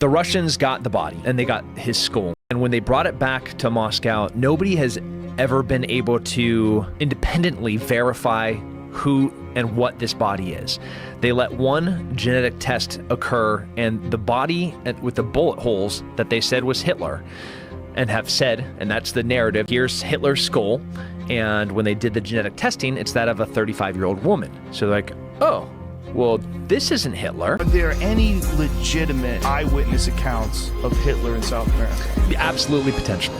The Russians got the body and they got his skull. And when they brought it back to Moscow, nobody has ever been able to independently verify who and what this body is. They let one genetic test occur, and the body with the bullet holes that they said was Hitler, and have said, and that's the narrative, here's Hitler's skull, and when they did the genetic testing, it's that of a 35-year-old woman. So they're like, oh, well, this isn't Hitler. Are there any legitimate eyewitness accounts of Hitler in South America? Absolutely, potentially.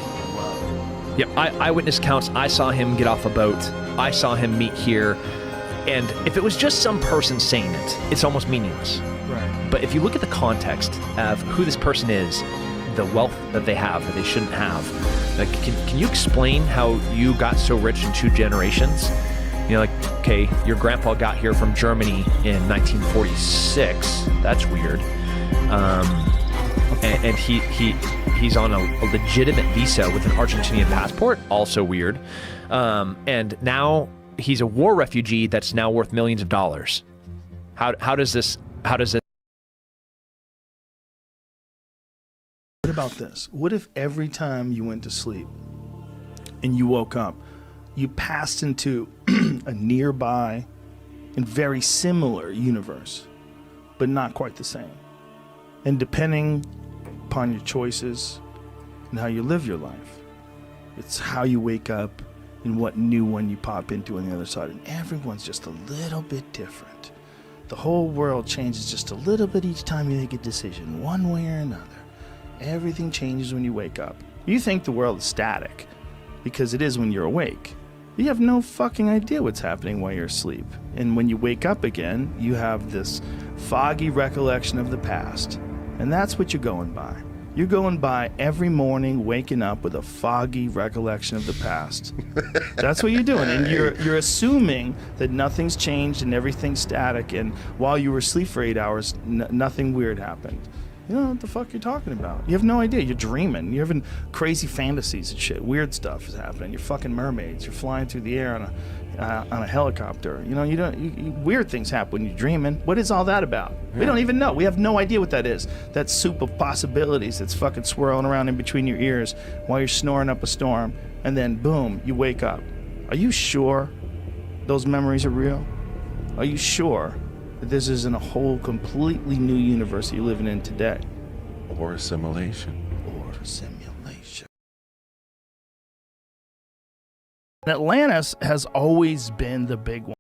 Yep, eyewitness accounts. I saw him get off a boat. I saw him meet here. And if it was just some person saying it, it's almost meaningless. Right. But if you look at the context of who this person is, the wealth that they have that they shouldn't have, like, can you explain how you got so rich in 2 generations? You know, like, okay, your grandpa got here from Germany in 1946. That's weird. And he's on a legitimate visa with an Argentinian passport. Also weird. And now he's a war refugee that's now worth millions of dollars. How does this? What about this? What if every time you went to sleep and you woke up, you passed into a nearby and very similar universe, but not quite the same? And depending upon your choices and how you live your life, it's how you wake up and what new one you pop into on the other side. And everyone's just a little bit different. The whole world changes just a little bit each time you make a decision, one way or another. Everything changes when you wake up. You think the world is static because it is when you're awake. You have no fucking idea what's happening while you're asleep. And when you wake up again, you have this foggy recollection of the past. And that's what you're going by. You're going by every morning waking up with a foggy recollection of the past. That's what you're doing. And you're assuming that nothing's changed and everything's static. And while you were asleep for 8 hours, nothing weird happened. You don't know what the fuck you're talking about. You have no idea. You're dreaming. You're having crazy fantasies and shit. Weird stuff is happening. You're fucking mermaids. You're flying through the air on a helicopter. You know, weird things happen when you're dreaming. What is all that about? Yeah. We don't even know. We have no idea what that is. That soup of possibilities that's fucking swirling around in between your ears while you're snoring up a storm. And then, boom, you wake up. Are you sure those memories are real? Are you sure that this isn't a whole completely new universe you're living in today? Or a simulation. Or a simulation. Atlantis has always been the big one.